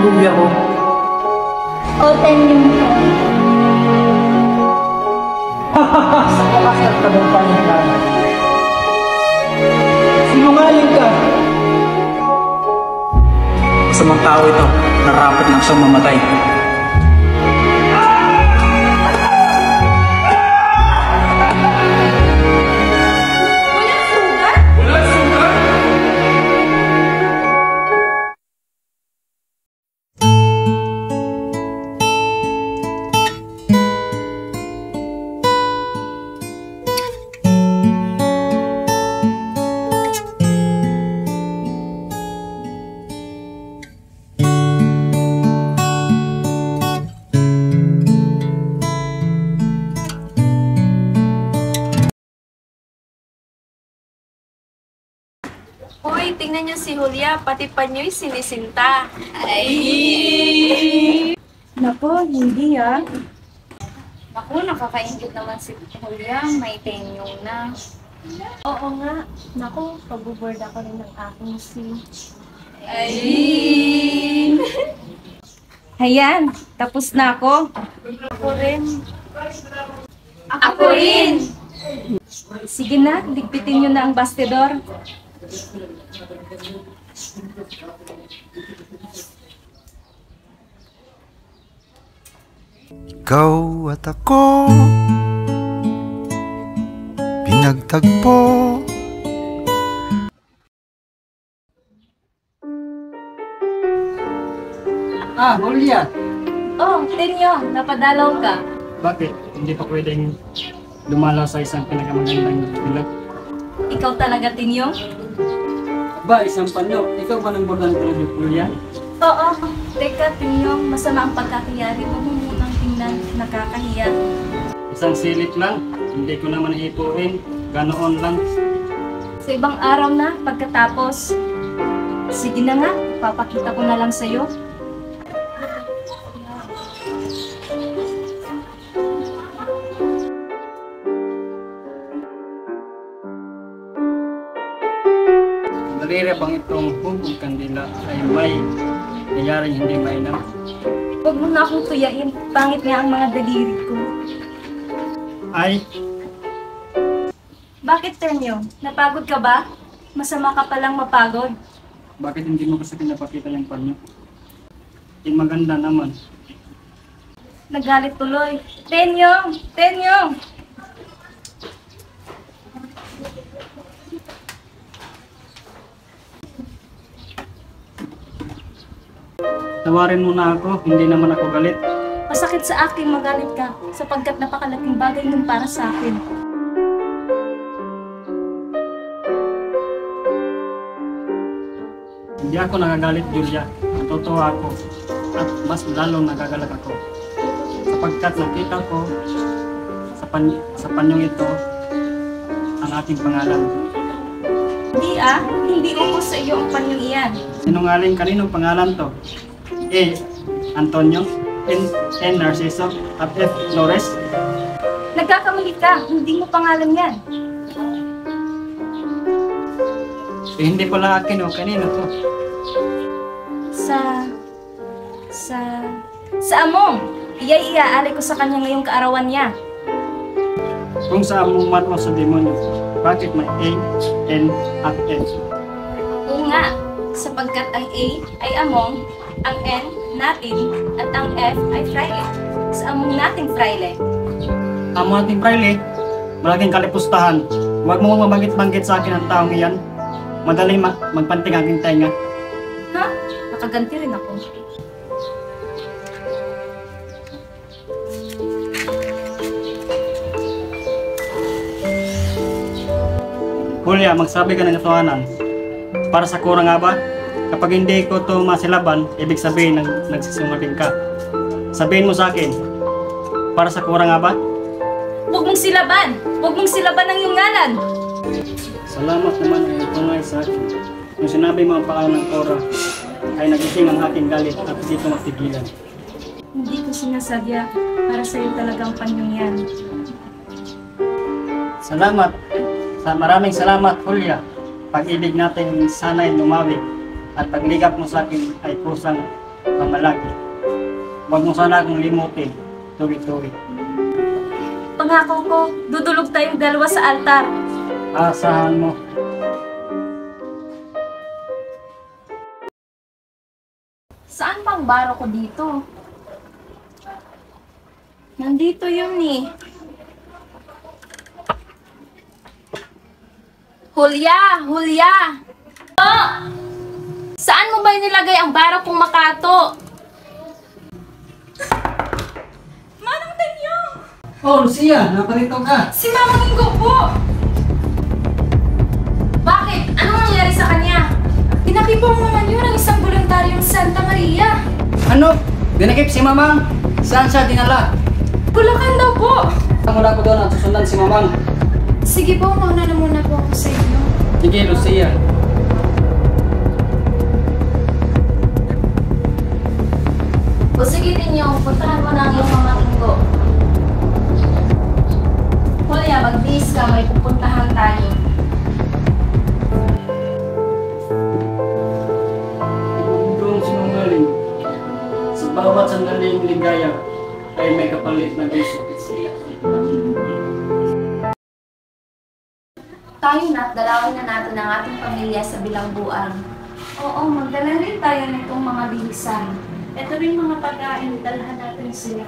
Lugi ako. O, 10 yung ko. Sa wakas nagtagumpayan ka. Sinungaling ka. Masamang tao ito, narapat lang siyang mamatay. Uy, tingnan niyo si Julia, pati pa niyo'y sinisinta. Ay! Naku, hindi ah. Naku, nakakaingit naman si Julia. May tenyong na. Oo nga. Naku, pag-board ako rin ng aking si... Ay! Ayan, tapos na ako. Ako rin. Ako rin! Sige na, ligpitin niyo na ang bastidor. Ikaw at ako pinagtagpo. Julia. Oh, Tenyo, napadalaw ka. Bakit? Hindi pa pwedeng dumalaw sa isang pinakamagandang bilag? Ikaw talaga, Tenyo? Ba, isang panyo. Ikaw ba nang bordan ko, Julia? Oo. Teka, Tenyo, masama ang pagkakayari. Huwag mo munang tingnan, nakakahiya. Isang silip lang. Hindi ko naman ipuin. Ganoon lang. Sa ibang araw na, pagkatapos. Sige na nga, papakita ko na lang sa'yo. Daliri bang itong hugong kandila ay may nangyari hindi mainam? Huwag mo na akong tuyain. Pangit nga ang mga daliri ko. Ay, Bakit, Tenyo? Napagod ka ba? Masama ka palang mapagod. bakit hindi mo kasi pinapakita yung panyo? Yung maganda naman. Nagalit tuloy. Tenyo! Tenyo! Tawarin mo na ako, hindi naman ako galit. Masakit sa akin magalit ka sapagkat napakalaking bagay nun para sa akin. Hindi ako nagagalit, Julia. Natutuwa ako. At mas lalong nagagalag ako. Sapagkat nakita ko sa panyong ito ang ating pangalan. Hindi upo sa iyo ang panyong iyan. Sinungaling kaninong pangalan to? A. Antonio. N. Narciso. At F. Flores. Nagkakamali ka, hindi mo pangalan yan. Hindi pala akin o kanino to? Sa among. Iya'y iaalay ko sa kanya ngayong kaarawan niya. Kung sa amuman o sa demonyo, bakit may A, N, at N? Oo nga, sapagkat ang A ay among, ang N natin, at ang F ay fraile. Sa among nating fraile. Amo ating praile, malaking kalipustahan. Huwag mo mabanggit-banggit sa akin ang taong iyan. Madaling magpanting aking tenga. Ha? Nakaganti rin ako. Julia, magsabi ka ng katotohanan. Para sa kura nga ba? Kapag hindi ko to masilaban, ibig sabihin nagsisungaling ka. Sabihin mo sa akin, para sa kura nga ba? Huwag mong silaban! Huwag mong silaban ang iyong ngalan! Salamat naman ay tungay sa akin. Nung sinabi mo ang pangalan ng Cora, ay nagising ang aking galit at hindi ko matigilan. Hindi ko sinasadya para sa'yo talagang panyong yan. Salamat. Maraming salamat, Julia. Pag-ibig natin sana'y lumawi at pagligap mo sa akin ay kusang pamalagi. Huwag mo sana akong limutin, tuwi-tuwi. Pangako ko, dudulog tayong dalawa sa altar. Asahan mo. Saan bang baro ko dito? Nandito yun eh. Hulya! Hulya! Oh! Saan mo ba nilagay ang baro kong makato? Manang Tenyo! Oh, Lucia, naparito ka. Si Mama Ingo po! Bakit? Anong nangyari sa kanya? Pinakipong naman yun ang isang voluntaryong Santa Maria. Ano? Dinakip si Mamang? Saan siya dinala? Bulacan daw po! Mula ko doon at susundan si Mamang. Sige po, mauna na muna po ako sa inyo. Sige, Lucia. O sige Tenyo, puntahan mo na ang iyong Mama Ingo. Hulya, mag-bis ka, may pupuntahan tayo. Kung sinungaling, sa bawat sandaling ligaya ay may kapalit na gusto. Tayo na't dalawin na natin ang ating pamilya sa bilangguan. Oo, magdala rin tayo nitong mga bihisan. Ito rin mga pagkain, dalhan natin sila.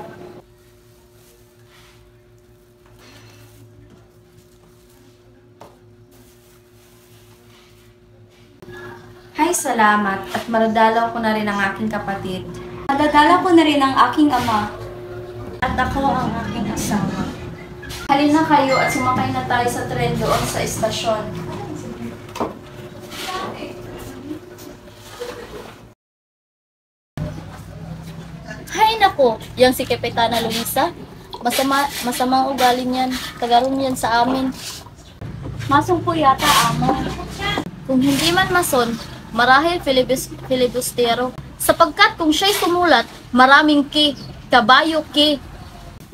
Hay, salamat at maradalaw ko na rin ang aking kapatid. Madadala ko na rin ang aking ama at ako ang aking asawa. Halina kayo at sumakay na tayo sa tren doon sa estasyon. Hay nako, yang si Kapitana Luisa. Masama ugali niyan. Kagaron yan sa amin. Masong po yata, amo. Kung hindi man mason, marahil filibustero. Sapagkat kung siya'y sumulat, maraming ki, kabayo ki.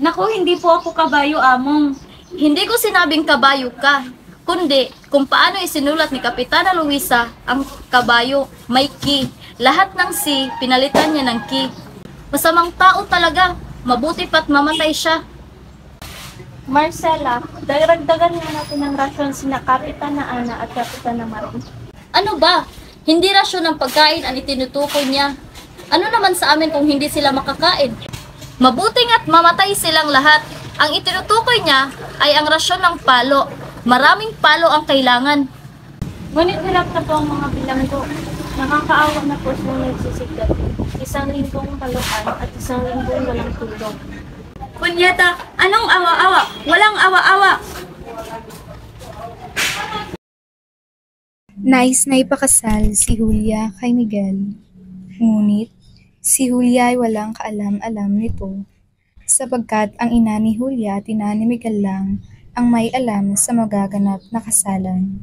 Naku, hindi po ako kabayo, among. Hindi ko sinabing kabayo ka, kundi kung paano isinulat ni Kapitana Luisa ang kabayo, may ki. Lahat ng si, pinalitan niya ng ki. Masamang tao talaga, mabuti pa't mamatay siya. Marcela, daragdagan nga natin ang rasyon sina Kapitana Ana at Kapitana Marie. Ano ba? Hindi rasyon ng pagkain ang itinutukoy niya. Ano naman sa amin kung hindi sila makakain? Mabuting at mamatay silang lahat. Ang itinutukoy niya ay ang rasyon ng palo. Maraming palo ang kailangan. Ngunit hirap na po ang mga bilanggo. Nakakaawa na po silang nagsisigdat. Isang linggong paluan at isang linggong walang tulog. Punyeta, anong awa-awa? Walang awa-awa! Nais na ipakasal si Julia kay Miguel. Ngunit, si Julia ay walang kaalam-alam nito, sapagkat ang ina ni Julia at ina ni Miguel lang ang may alam sa magaganap na kasalan.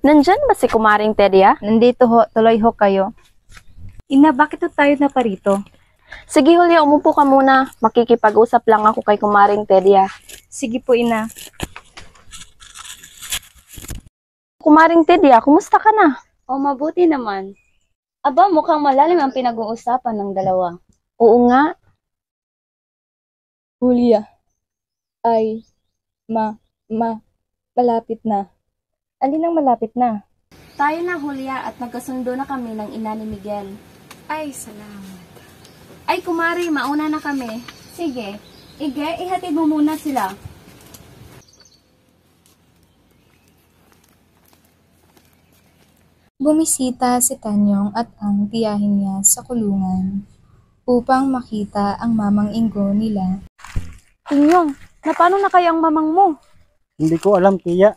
Nandyan ba si Kumaring Tedia? Nandito ho, tuloy ho kayo. Ina, bakit ho tayo na parito? Sige Julia, umupo ka muna. Makikipag-usap lang ako kay Kumaring Tedia. Sige po, ina. Kumaring Tedia, kumusta ka na? O mabuti naman. Aba, mukhang malalim ang pinag-uusapan ng dalawa. Oo nga. Julia, ay malapit na. Alin ang malapit na? Tayo na, Julia, at nagkasundo na kami ng ina ni Miguel. Ay, salamat. Ay, kumari, mauna na kami. Sige, Ige, ihatid mo muna sila. Bumisita si Tanyong at ang tiyahin niya sa kulungan upang makita ang mamang Ingo nila. Tinyong, na paano na kaya ang mamang mo? Hindi ko alam, Tiya.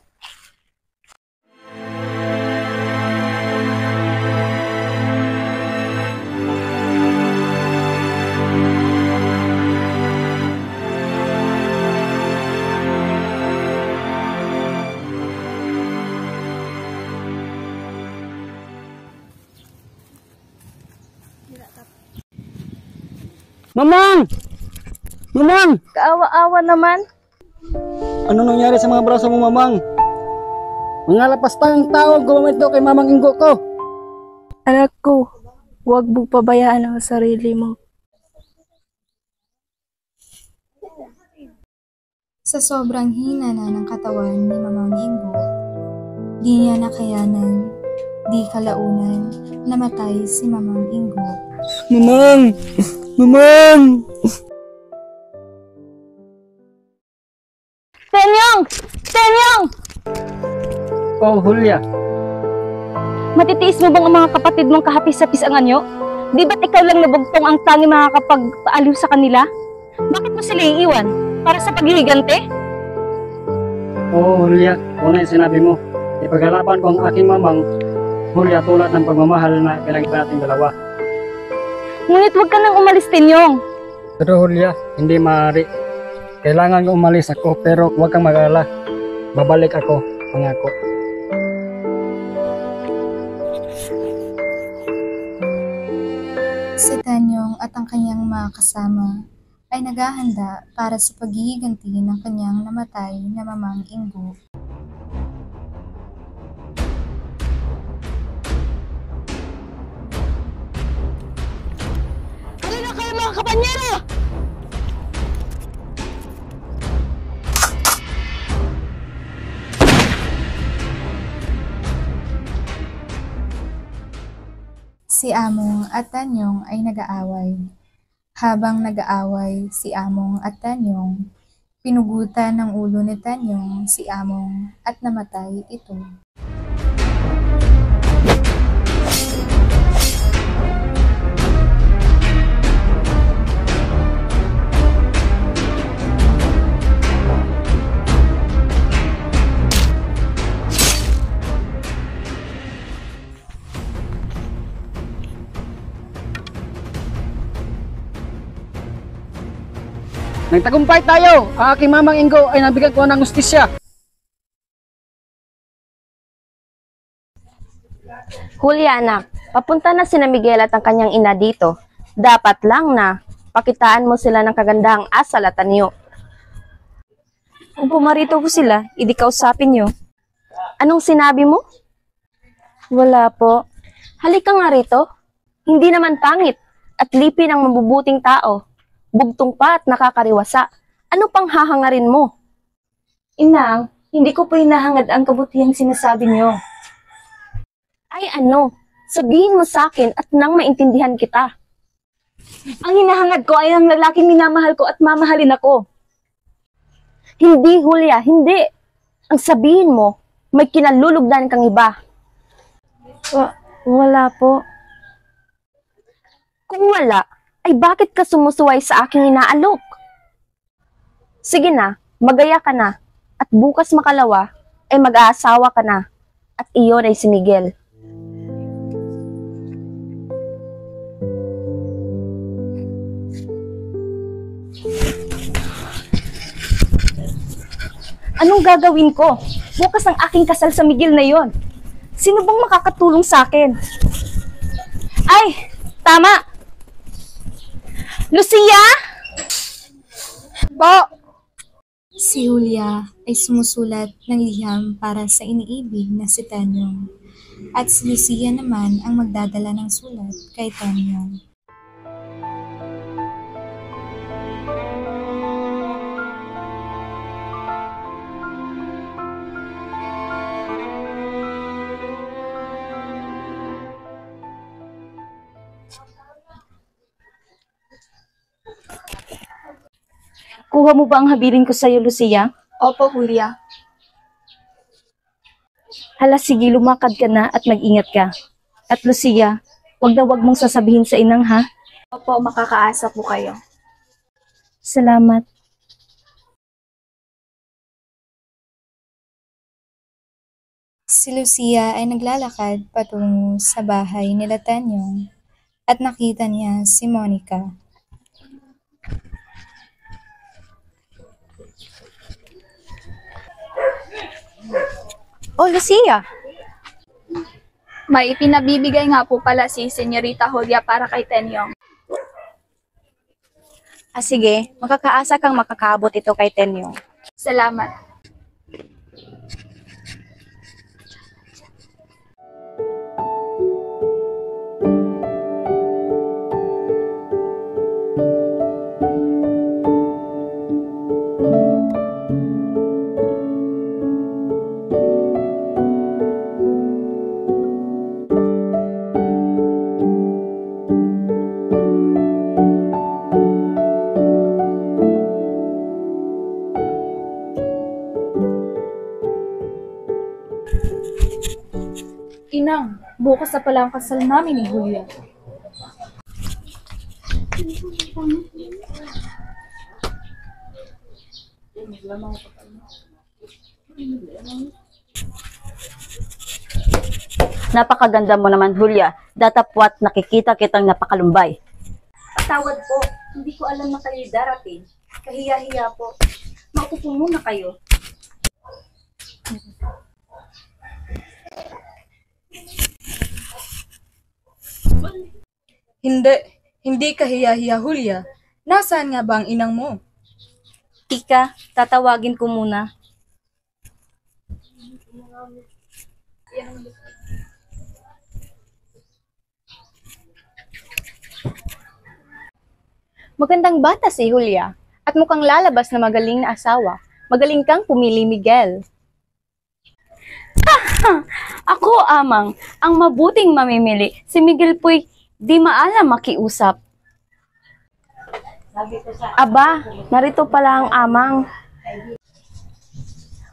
Mamang! Mamang! Kaawa-awa naman. Ano nangyari sa mga braso mo, Mamang? Mga lapastang tao gumamit daw kay Mamang Ingo ko. Anak ko, huwag mo pabayaan ang sarili mo. Sa sobrang hina na ng katawan ni Mamang Ingo, di niya nakayanan, di kalaunan, namatay si Mamang Ingo. Mamang! Mamang! Tenyong! Tenyong! Oh, Julia. Matitiis mo bang ang mga kapatid mong kahapis-hapis ang anyo? Di ba't ikaw lang nabugtong ang tangi makakapagpaaliw sa kanila? Bakit mo sila iiwan? Para sa paghihigante? Oh, Julia. Una yung sinabi mo. Ipaghalapan ko ang aking mamang, Julia, tulad ng pagmamahal na pinag-iba nating dalawa. Ngunit huwag ka nang umalis, Tenyong. Pero Julia, hindi maaari. Kailangan ko umalis ako, pero huwag kang mag-alala. Babalik ako, pangako. Si Tanyong at ang kanyang mga kasama ay naghahanda para sa paghihiganti ng kanyang namatay na Mamang Ingo. Halina kayo mga kapanyero! Si Among at Tanyong ay nag-aaway. Habang nag-aaway si Among at Tanyong, pinugutan ng ulo ni Tanyong si Among at namatay ito. Nagtagumpay tayo! Ang aking Mamang Ingo ay nabigyan ko ng hustisya. Julia, anak, papunta na sina Miguel at ang kanyang ina dito. Dapat lang na pakitaan mo sila ng kagandahang asal at anyo. Kung pumarito ko sila, idi kausapin nyo. Anong sinabi mo? Wala po. Halika nga rito. Hindi naman pangit at lipin ang mabubuting tao. Bugtong pa at nakakariwasa. Ano pang hahangarin mo? Inang, hindi ko po hinahangad ang kabutihang sinasabi niyo. Ay ano, sabihin mo sa akin at nang maintindihan kita. Ang hinahangad ko ay ang lalaking minamahal ko at mamahalin ako. Hindi, Julia, hindi. Ang sabihin mo, may kinalulugdan kang iba. Wala po. Kung wala, ay bakit ka sumusuway sa aking inaalok? Sige na, magaya ka na, at bukas makalawa ay mag-aasawa ka na, at iyon ay si Miguel. Anong gagawin ko? Bukas ang aking kasal sa Miguel na yon. Sino bang makakatulong sa akin? Ay, tama! Lucia? Po! Si Julia ay sumusulat ng liham para sa iniibig na si Tanyong, at si Lucia naman ang magdadala ng sulat kay Tanyong. Kuha mo ba ang habilin ko sa'yo, Lucia? Opo, Julia. Hala, sige, lumakad ka na at mag-ingat ka. At Lucia, wag na wag mong sasabihin sa inang, ha? Opo, makakaasa po kayo. Salamat. Si Lucia ay naglalakad patungo sa bahay nila Tanyong at nakita niya si Monica. Oh, Lucia! May ipinabibigay nga po pala si Senyorita Julia para kay Tenyong. Sige, makakaasa kang makakaabot ito kay Tenyong. Salamat. Inang, bukas na pala ang kasal namin ni Julia. Napakaganda mo naman, Julia. Datapwat nakikita kitang napakalumbay. Patawad po, hindi ko alam na kayo darating. Kahiya-hiya po. Maupo po muna kayo. Hindi kahiya-hiya, Julia. Nasaan nga ba ang inang mo? Tika, tatawagin ko muna. Magandang bata si Julia at mukhang lalabas na magaling na asawa. Magaling kang pumili, Miguel. Ako, amang, ang mabuting mamimili. Si Miguel po'y di maalam makiusap. Aba, narito pala ang amang.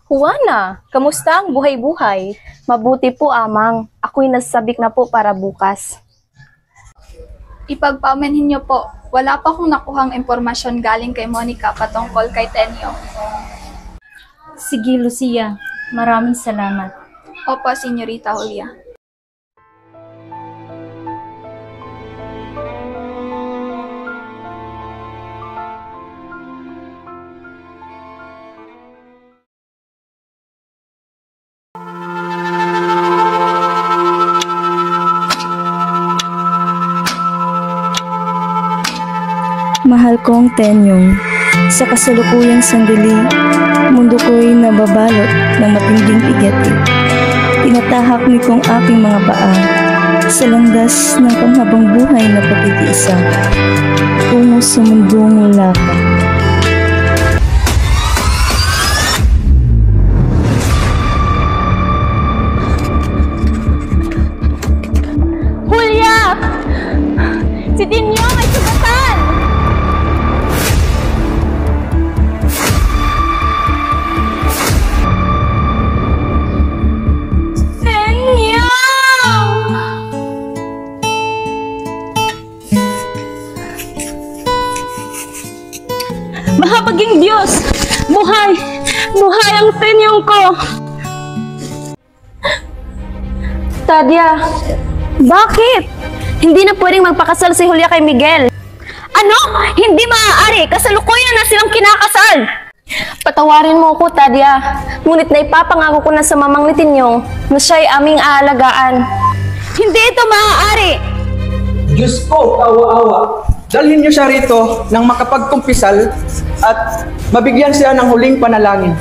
Juana, kamusta ang buhay-buhay? Mabuti po, amang. Ako'y nasabik na po para bukas. Ipagpaumanhin niyo po, wala pa akong nakuhang impormasyon galing kay Monica patungkol kay Tenyo. Sige, Lucia. Maraming salamat. Opo, Senyorita Julia. Mahal kong Tenyong, sa kasalukuyang sandali, mundo ko'y nababalot ng matinding pigati. Tinatahak nitong aking mga paa sa landas ng panghabang buhay na pagkitiisa. Tungo sa mundong wala ka. Julia! Si Tenyong ay sugatan! Mahabaging Diyos! Buhay! Buhay ang Tenyong ko! Tadia, bakit? Hindi na pwedeng magpakasal si Julia kay Miguel. Ano? Hindi maaari! Kasalukuyan na silang kinakasal! Patawarin mo ako, Tadia. Ngunit naipapangako ko na sa mamang ni Tenyong na siya'y aming aalagaan. Hindi ito maaari! Diyos ko, kawa-awa. Dalhin niyo siya rito nang makapagkumpisal at mabigyan siya ng huling panalangin.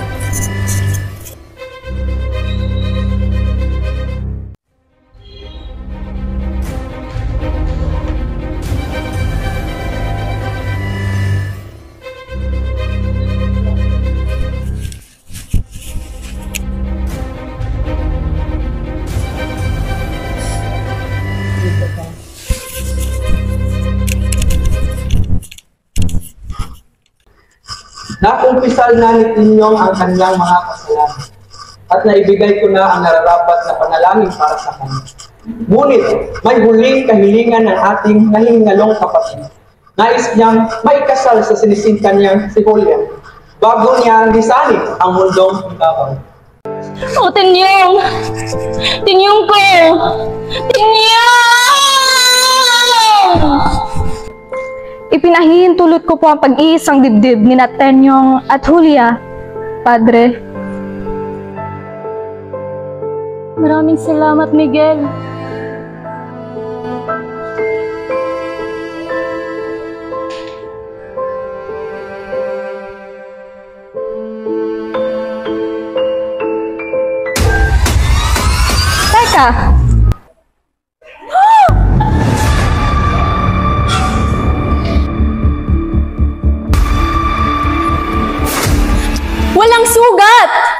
Nakumpisal na ni Tenyong ang kanyang mga kasalanan at naibigay ko na ang nararapat na panalangin para sa kanya. Ngunit may huling kahilingan ng ating nahingalong kapatid. Nais niyang maikasal sa sinisintan niyang si Julia bago niya lisanin ang mundong ibabaw. O, Tenyong! Tenyong ko! Tenyong! Ipinahihintulot ko po ang pag-iisang dibdib ni Tenyong at Julia, Padre. Maraming salamat, Miguel. Julia! Walang sugat!